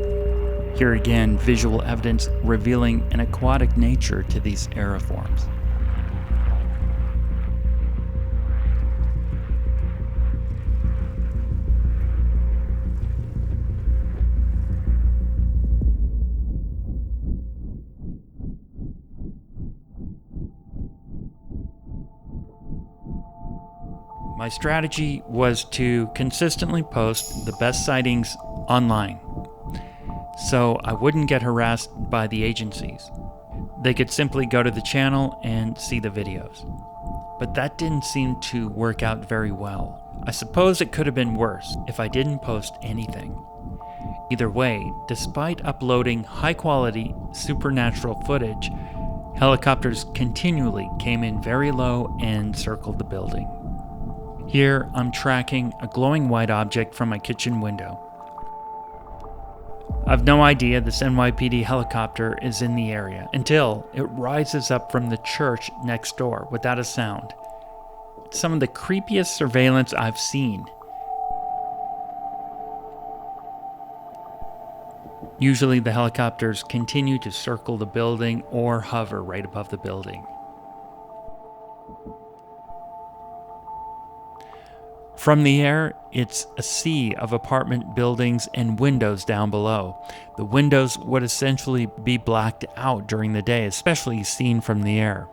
Here again, visual evidence revealing an aquatic nature to these aeriforms. My strategy was to consistently post the best sightings online, so I wouldn't get harassed by the agencies. They could simply go to the channel and see the videos. But that didn't seem to work out very well. I suppose it could have been worse if I didn't post anything. Either way, despite uploading high-quality supernatural footage, helicopters continually came in very low and circled the building. Here, I'm tracking a glowing white object from my kitchen window. I've no idea this NYPD helicopter is in the area until it rises up from the church next door without a sound. It's some of the creepiest surveillance I've seen. Usually the helicopters continue to circle the building or hover right above the building. From the air, it's a sea of apartment buildings and windows down below. The windows would essentially be blacked out during the day, especially seen from the air.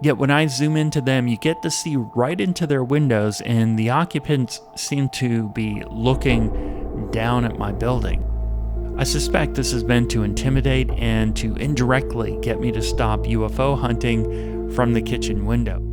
Yet when I zoom into them, you get to see right into their windows, and the occupants seem to be looking down at my building. I suspect this has been to intimidate and to indirectly get me to stop UFO hunting from the kitchen window.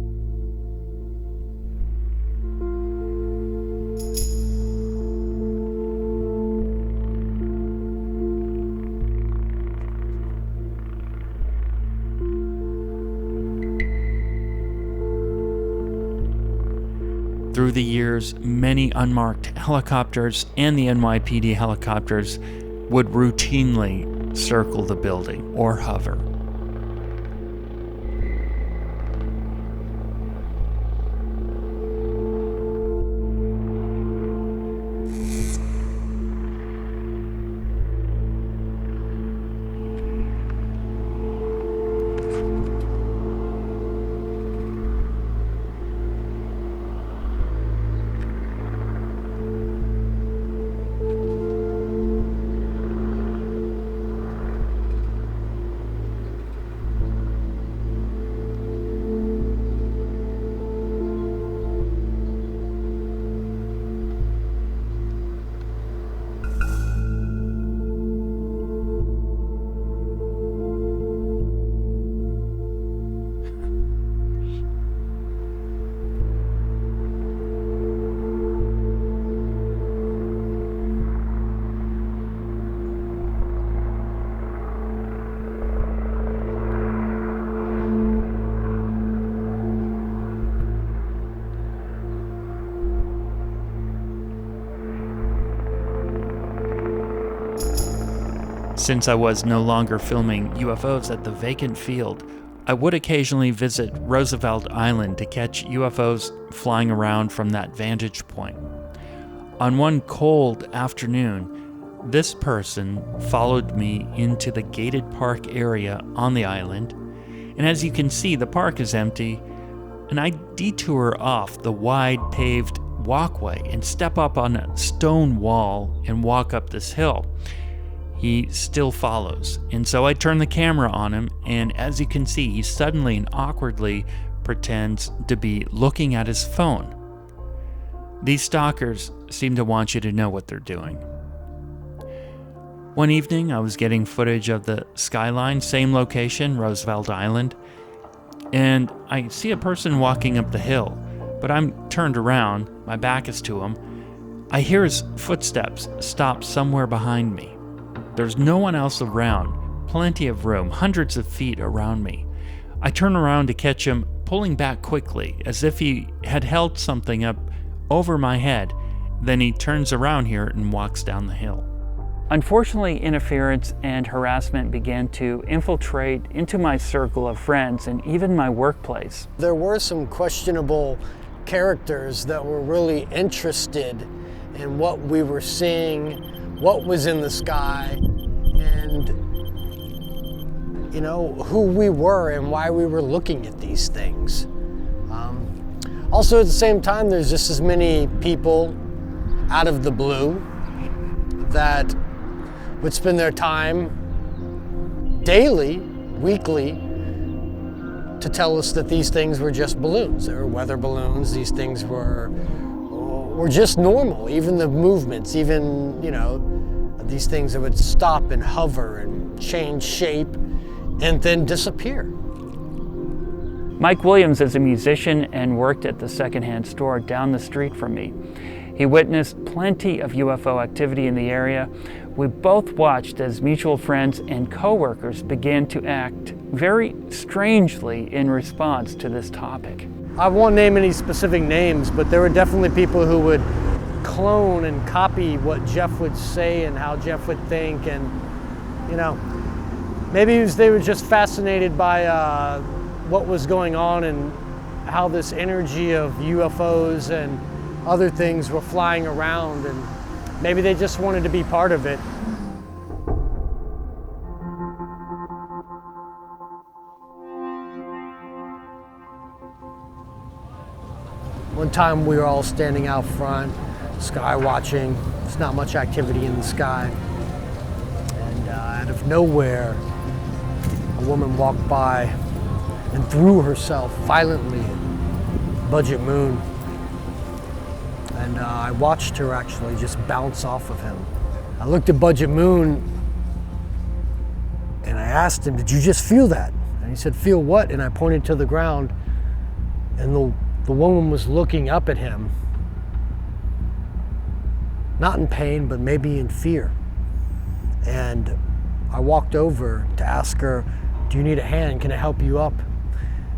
Through the years, many unmarked helicopters and the NYPD helicopters would routinely circle the building or hover. Since I was no longer filming UFOs at the vacant field, I would occasionally visit Roosevelt Island to catch UFOs flying around from that vantage point. On one cold afternoon, this person followed me into the gated park area on the island, and as you can see, the park is empty, and I detour off the wide paved walkway and step up on a stone wall and walk up this hill. He still follows, and so I turn the camera on him, and as you can see, he suddenly and awkwardly pretends to be looking at his phone. These stalkers seem to want you to know what they're doing. One evening, I was getting footage of the skyline, same location, Roosevelt Island, and I see a person walking up the hill, but I'm turned around, my back is to him. I hear his footsteps stop somewhere behind me. There's no one else around, plenty of room, hundreds of feet around me. I turn around to catch him pulling back quickly, as if he had held something up over my head. Then he turns around here and walks down the hill. Unfortunately, interference and harassment began to infiltrate into my circle of friends and even my workplace. There were some questionable characters that were really interested in what we were seeing, what was in the sky, and who we were and why we were looking at these things. Also at the same time, there's just as many people out of the blue that would spend their time daily, weekly, to tell us that these things were just balloons. They were weather balloons. These things were just normal. Even the movements, even, these things that would stop and hover and change shape and then disappear. Mike Williams is a musician and worked at the secondhand store down the street from me. He witnessed plenty of UFO activity in the area. We both watched as mutual friends and co-workers began to act very strangely in response to this topic. I won't name any specific names, but there were definitely people who would clone and copy what Jeff would say and how Jeff would think, and maybe they were just fascinated by what was going on and how this energy of UFOs and other things were flying around, and maybe they just wanted to be part of it. One time we were all standing out front, sky watching. There's not much activity in the sky. And out of nowhere, a woman walked by and threw herself violently at Budget Moon. And I watched her actually just bounce off of him. I looked at Budget Moon and I asked him, "Did you just feel that?" And he said, "Feel what?" And I pointed to the ground, and the woman was looking up at him, not in pain, but maybe in fear. And I walked over to ask her, "Do you need a hand? Can I help you up?"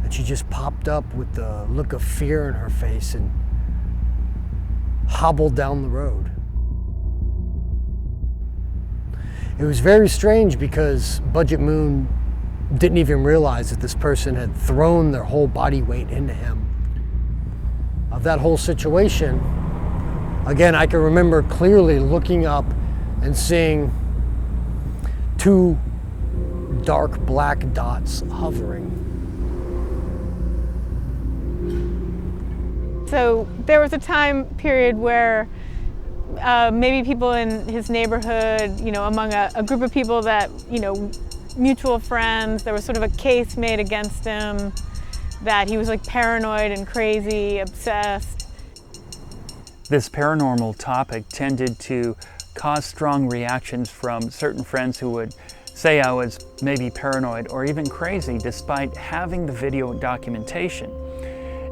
And she just popped up with the look of fear in her face and hobbled down the road. It was very strange because Budget Moon didn't even realize that this person had thrown their whole body weight into him. Of that whole situation, again, I can remember clearly looking up and seeing two dark black dots hovering. So there was a time period where maybe people in his neighborhood, among a group of people that, mutual friends, there was sort of a case made against him that he was like paranoid and crazy, obsessed. This paranormal topic tended to cause strong reactions from certain friends who would say I was maybe paranoid or even crazy despite having the video documentation.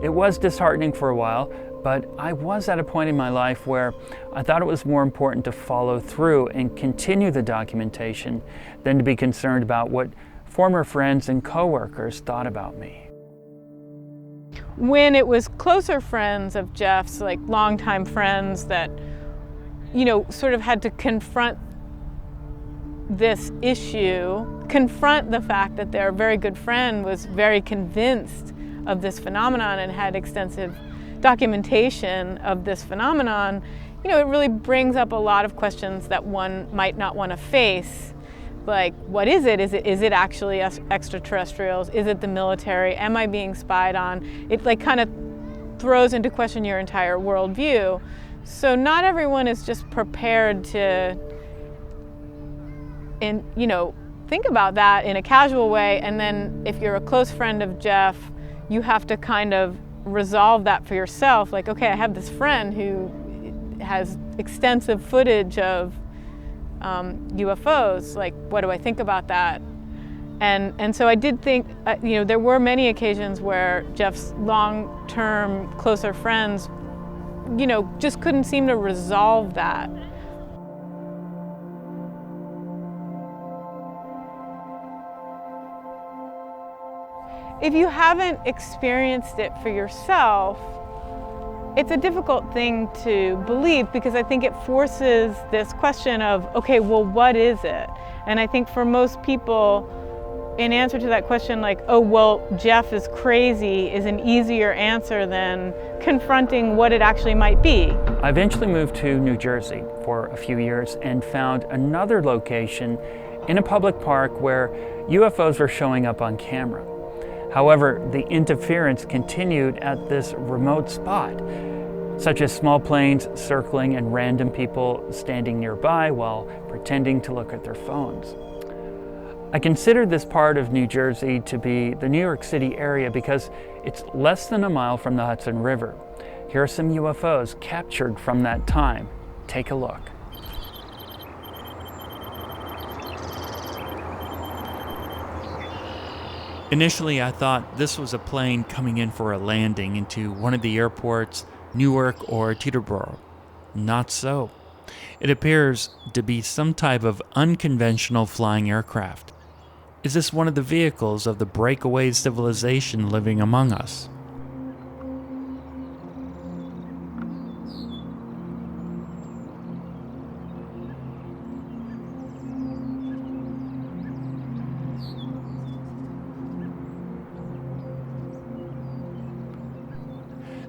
It was disheartening for a while, but I was at a point in my life where I thought it was more important to follow through and continue the documentation than to be concerned about what former friends and coworkers thought about me. When it was closer friends of Jeff's, like longtime friends that, sort of had to confront this issue, confront the fact that their very good friend was very convinced of this phenomenon and had extensive documentation of this phenomenon, it really brings up a lot of questions that one might not want to face. Like, what is it? Is it actually extraterrestrials? Is it the military? Am I being spied on? It kind of throws into question your entire worldview. So not everyone is just prepared to, think about that in a casual way. And then if you're a close friend of Jeff, you have to kind of resolve that for yourself. Like, okay, I have this friend who has extensive footage of UFOs. Like, what do I think about that? And so I did think, there were many occasions where Jeff's long-term closer friends, just couldn't seem to resolve that. If you haven't experienced it for yourself, it's a difficult thing to believe, because I think it forces this question of, okay, well, what is it? And I think for most people, in answer to that question, like, oh, well, Jeff is crazy, is an easier answer than confronting what it actually might be. I eventually moved to New Jersey for a few years and found another location in a public park where UFOs were showing up on camera. However, the interference continued at this remote spot, such as small planes circling and random people standing nearby while pretending to look at their phones. I consider this part of New Jersey to be the New York City area because it's less than a mile from the Hudson River. Here are some UFOs captured from that time. Take a look. Initially, I thought this was a plane coming in for a landing into one of the airports, Newark or Teterboro. Not so. It appears to be some type of unconventional flying aircraft. Is this one of the vehicles of the breakaway civilization living among us?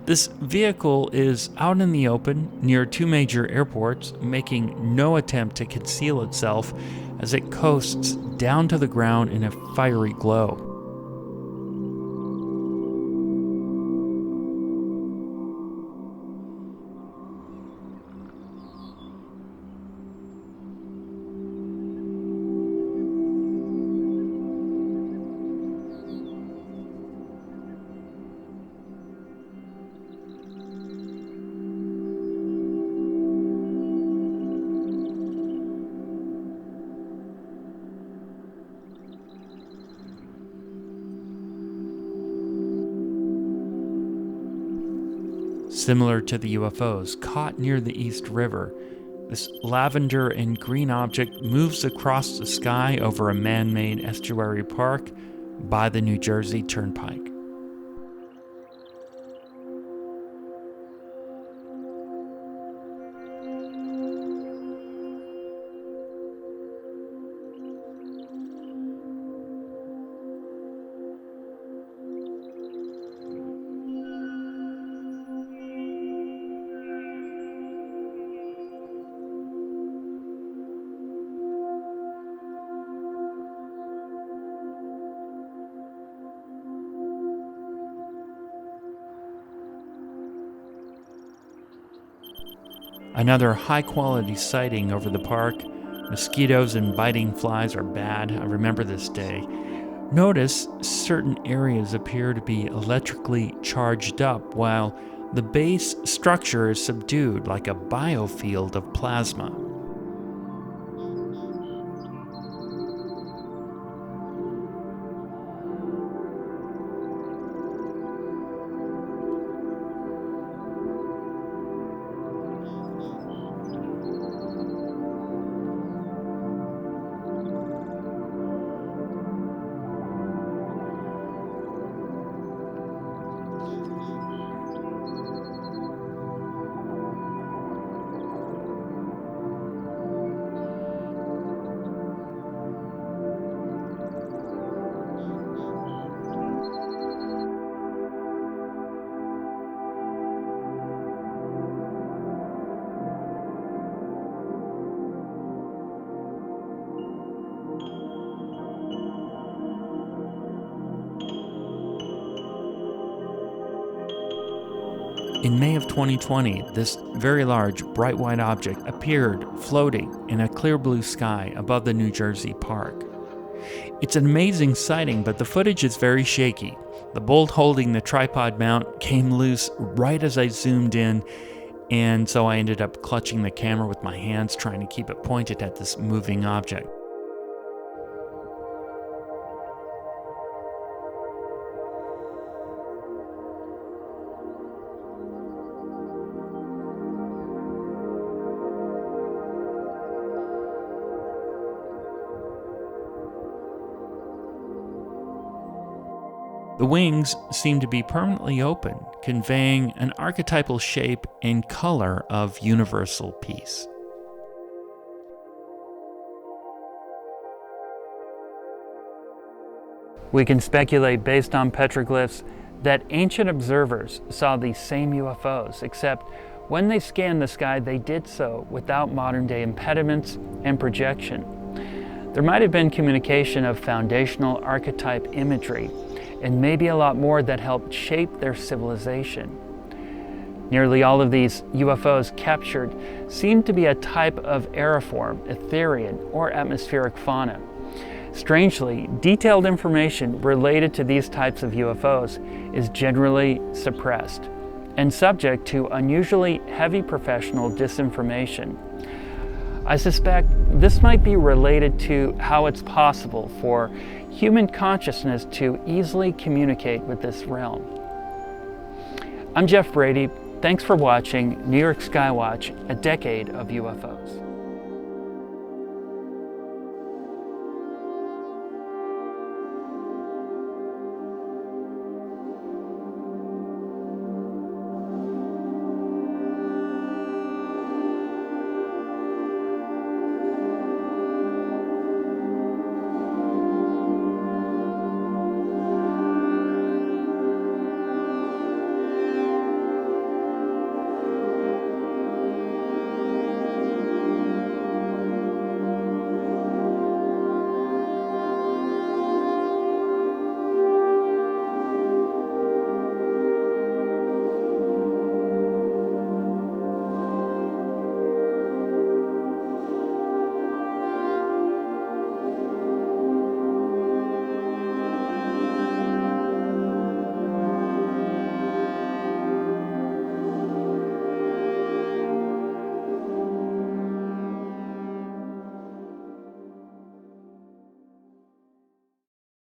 This vehicle is out in the open near two major airports, making no attempt to conceal itself as it coasts down to the ground in a fiery glow. Similar to the UFOs caught near the East River, this lavender and green object moves across the sky over a man-made estuary park by the New Jersey Turnpike. Another high-quality sighting over the park. Mosquitoes and biting flies are bad. I remember this day. Notice certain areas appear to be electrically charged up, while the base structure is subdued like a biofield of plasma. In May of 2020, this very large, bright white object appeared floating in a clear blue sky above the New Jersey park. It's an amazing sighting, but the footage is very shaky. The bolt holding the tripod mount came loose right as I zoomed in, and so I ended up clutching the camera with my hands, trying to keep it pointed at this moving object. The wings seem to be permanently open, conveying an archetypal shape and color of universal peace. We can speculate based on petroglyphs that ancient observers saw these same UFOs, except when they scanned the sky, they did so without modern-day impediments and projection. There might have been communication of foundational archetype imagery, and maybe a lot more that helped shape their civilization. Nearly all of these UFOs captured seem to be a type of aeriform, Etherian, or atmospheric fauna. Strangely, detailed information related to these types of UFOs is generally suppressed and subject to unusually heavy professional disinformation. I suspect this might be related to how it's possible for human consciousness to easily communicate with this realm. I'm Jeff Brady. Thanks for watching New York Skywatch, a decade of UFOs.